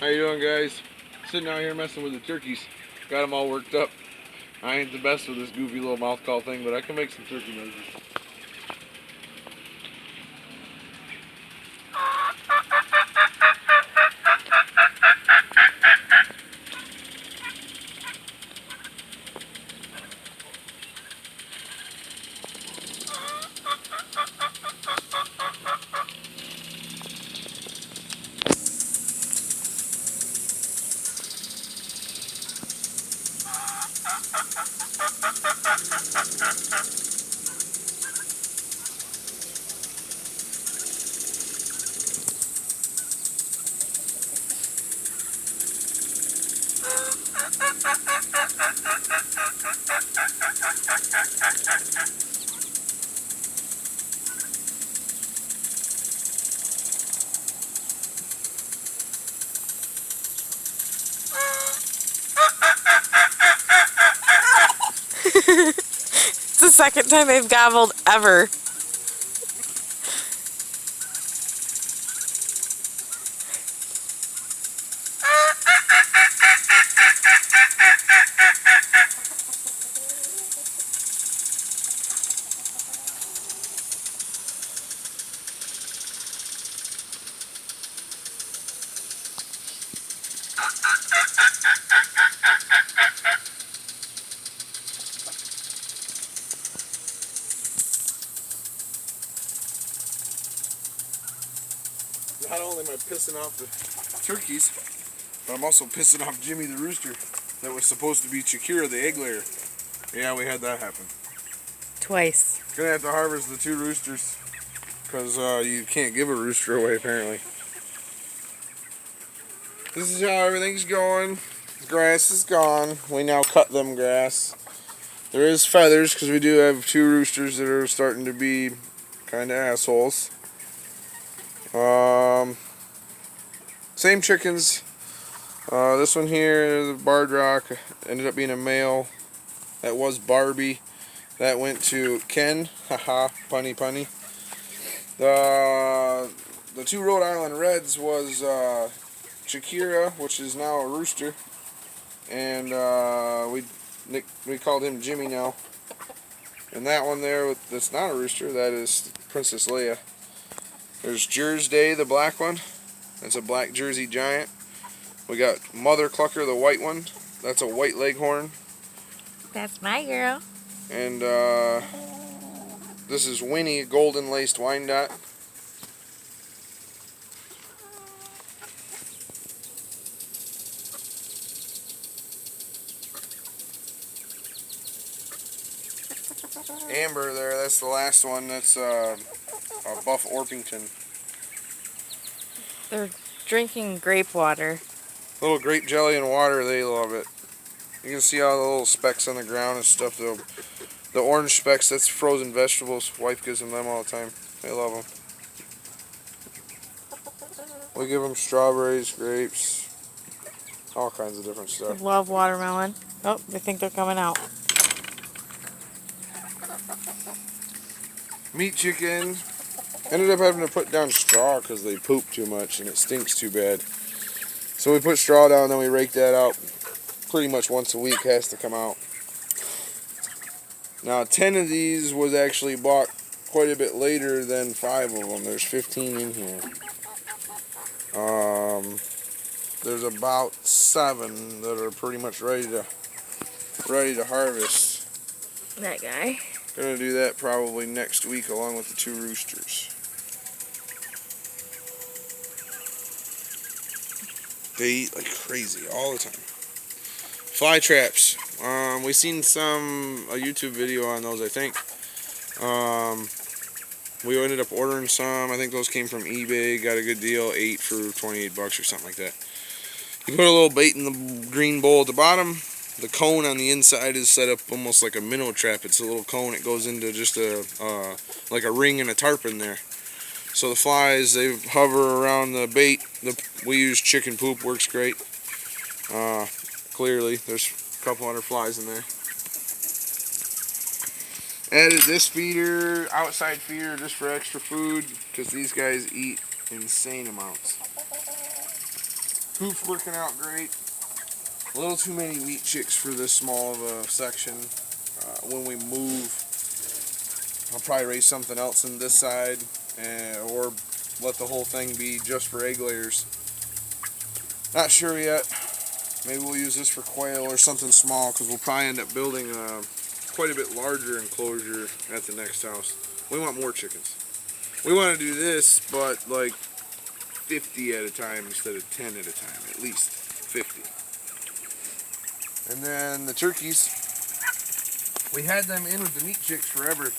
How you doing, guys? Sitting out here messing with the turkeys. Got them all worked up. I ain't the best with this goofy little mouth call thing, but I can make some turkey noises. It's the second time they've gobbled ever. Not only am I pissing off the turkeys, but I'm also pissing off Jimmy the rooster that was supposed to be Shakira the egg layer. Yeah, we had that happen. Twice. Gonna have to harvest the 2 roosters because you can't give a rooster away apparently. This is how everything's going. The grass is gone. We now cut them grass. There is feathers because we do have 2 roosters that are starting to be kind of assholes. Same chickens. This one here, the Barred Rock, ended up being a male. That was Barbie. That went to Ken. Haha, punny punny. The 2 Rhode Island Reds was Shakira, which is now a rooster, and we called him Jimmy now. And that one there, that's not a rooster, that is Princess Leia. There's Jersey, the black one. That's a black Jersey giant. We got Mother Clucker, the white one. That's a white leghorn. That's my girl. And this is Winnie, golden laced Wyandotte. Amber there, that's the last one. That's a Buff Orpington. They're drinking grape water. Little grape jelly and water, they love it. You can see all the little specks on the ground and stuff. The orange specks, that's frozen vegetables. Wife gives them all the time. They love them. We give them strawberries, grapes, all kinds of different They stuff. love watermelon. Oh, they think they're coming out. Meat chicken. Ended up having to put down straw because they poop too much and it stinks too bad. So we put straw down, then we rake that out. Pretty much once a week has to come out. Now 10 of these was actually bought quite a bit later than 5 of them. There's 15 in here. There's about 7 that are pretty much ready to harvest. That guy. Gonna do that probably next week along with the 2 roosters. They eat like crazy all the time. Fly traps. We seen a YouTube video on those, I think. We ended up ordering some. I think those came from eBay. Got a good deal, 8 for 28 bucks or something like that. You put a little bait in the green bowl at the bottom. The cone on the inside is set up almost like a minnow trap. It's a little cone. It goes into just like a ring and a tarpon there. So the flies, they hover around the bait. We use chicken poop, works great. Clearly, there's a couple hundred flies in there. Added this feeder, outside feeder, just for extra food, because these guys eat insane amounts. Coop's working out great. A little too many meat chicks for this small of a section. When we move, I'll probably raise something else in this side, or let the whole thing be just for egg layers. Not sure yet. Maybe we'll use this for quail or something small, because we'll probably end up building quite a bit larger enclosure at the next house. We want more chickens. We want to do this, but like 50 at a time instead of 10 at a time, at least 50. And then the turkeys, we had them in with the meat chicks forever.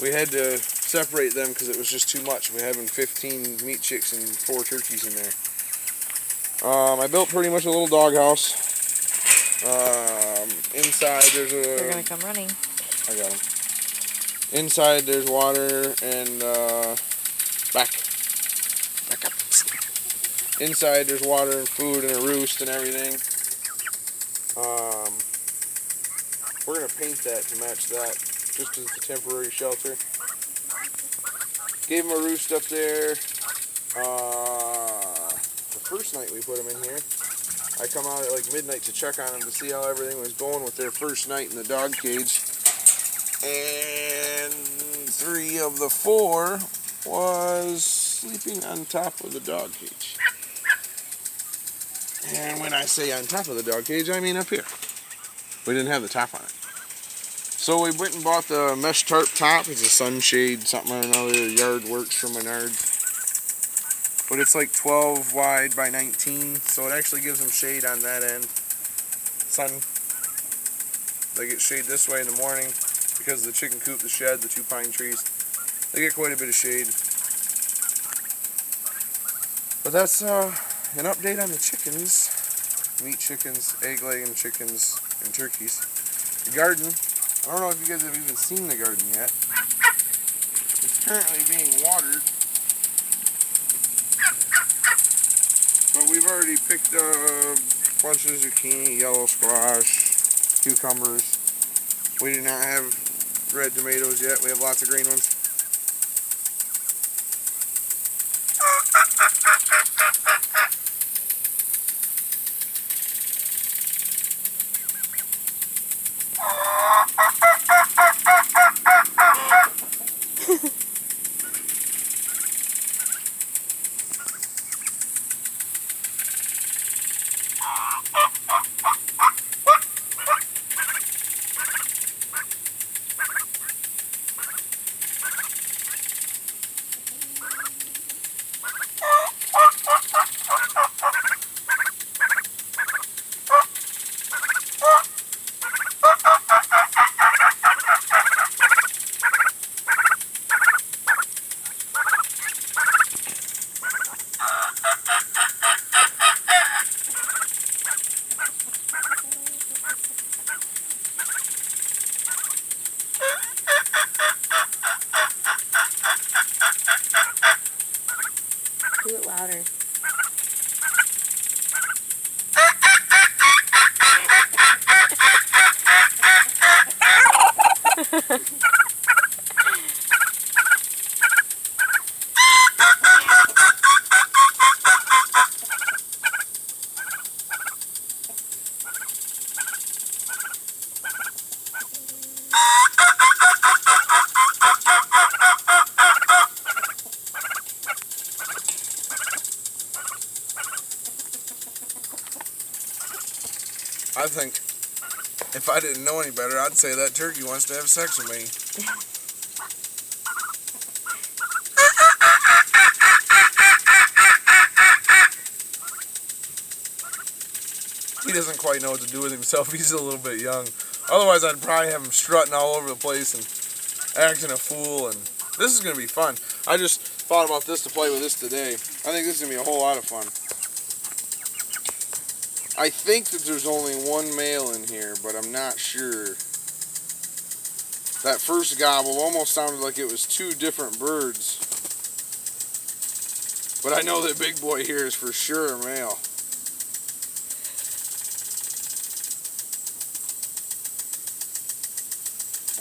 We had to separate them because it was just too much. We're having 15 meat chicks and 4 turkeys in there. I built pretty much a little doghouse. Inside there's a... They're gonna come running. I got them. Inside there's water and back up. Inside there's water and food and a roost and everything. We're gonna paint that to match that, just because it's a temporary shelter. Gave them a roost up there. The first night we put them in here, I come out at like midnight to check on them to see how everything was going with their first night in the dog cage. And 3 of the 4 was sleeping on top of the dog cage. And when I say on top of the dog cage, I mean up here. We didn't have the top on it. So we went and bought the mesh tarp top. It's a sunshade, something or another. Yard Works from Menards. But it's like 12 wide by 19, so it actually gives them shade on that end. Sun. They get shade this way in the morning because of the chicken coop, the shed, the 2 pine trees. They get quite a bit of shade. But that's an update on the chickens. Meat chickens, egg-laying chickens, and turkeys. The garden, I don't know if you guys have even seen the garden yet. It's currently being watered. But we've already picked a bunch of zucchini, yellow squash, cucumbers. We do not have red tomatoes yet. We have lots of green ones. Do it louder. I think if I didn't know any better, I'd say that turkey wants to have sex with me. He doesn't quite know what to do with himself. He's a little bit young. Otherwise, I'd probably have him strutting all over the place and acting a fool. And this is going to be fun. I just thought about this to play with this today. I think this is going to be a whole lot of fun. I think that there's only 1 male in here, but I'm not sure. That first gobble almost sounded like it was 2 different birds. But I know that big boy here is for sure a male.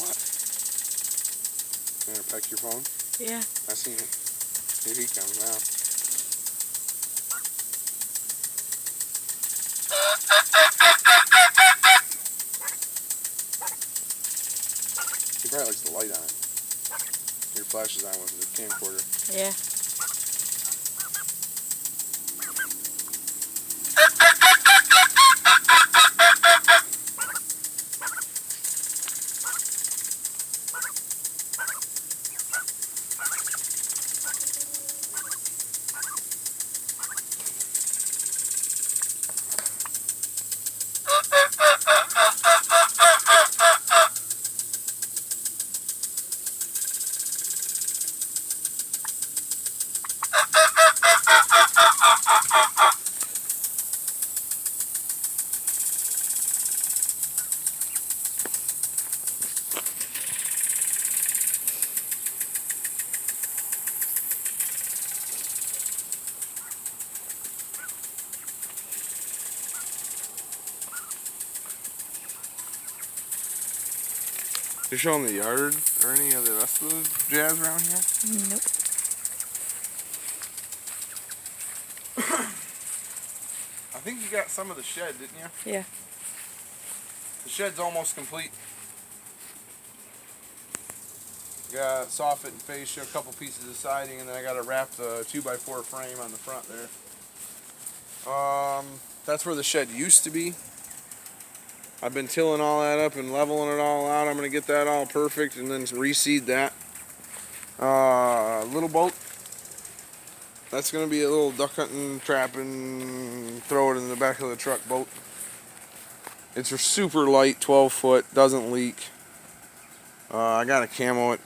What? You gonna peck your phone? Yeah. I seen it. Here he comes now. Probably likes the light on it. Your flash is on with the camcorder. Yeah. You show them the yard or any of the rest of the jazz around here? Nope. I think you got some of the shed, didn't you? Yeah. The shed's almost complete. Got soffit and fascia, a couple pieces of siding, and then I got to wrap the 2x4 frame on the front there. That's where the shed used to be. I've been tilling all that up and leveling it all out. I'm going to get that all perfect and then reseed that. Little boat. That's going to be a little duck hunting, trapping, throw it in the back of the truck boat. It's a super light, 12 foot, doesn't leak. I got to camo it.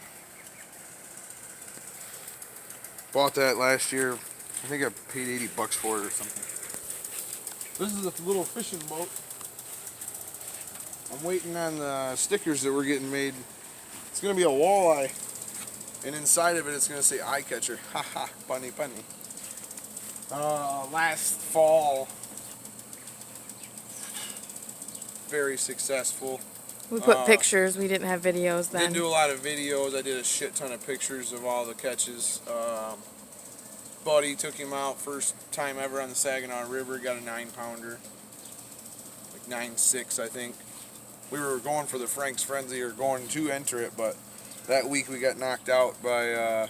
Bought that last year. I think I paid $80 for it or something. This is a little fishing boat. I'm waiting on the stickers that we're getting made. It's going to be a walleye. And inside of it, it's going to say eye catcher. Haha, funny, funny. Last fall, very successful. We put pictures. We didn't have videos then. Didn't do a lot of videos. I did a shit ton of pictures of all the catches. Buddy took him out first time ever on the Saginaw River. Got a 9-pounder, like 9.6, I think. We were going for the Frank's Frenzy, or going to enter it, but that week we got knocked out by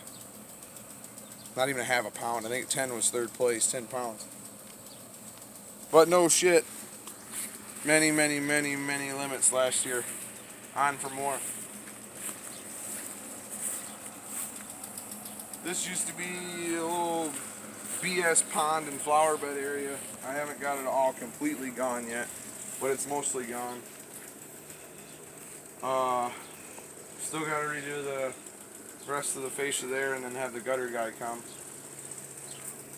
not even a half a pound. I think 10 was third place, 10 pounds. But no shit. Many, many, many, many limits last year. On for more. This used to be a little BS pond and flower bed area. I haven't got it all completely gone yet, but it's mostly gone. Still got to redo the rest of the fascia there and then have the gutter guy come.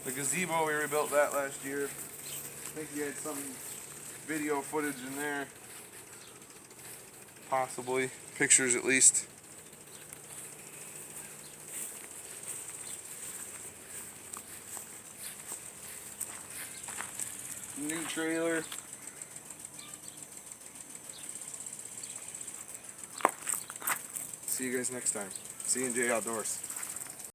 The gazebo, we rebuilt that last year. I think you had some video footage in there. Possibly. Pictures at least. New trailer. See you guys next time. C&J Outdoors.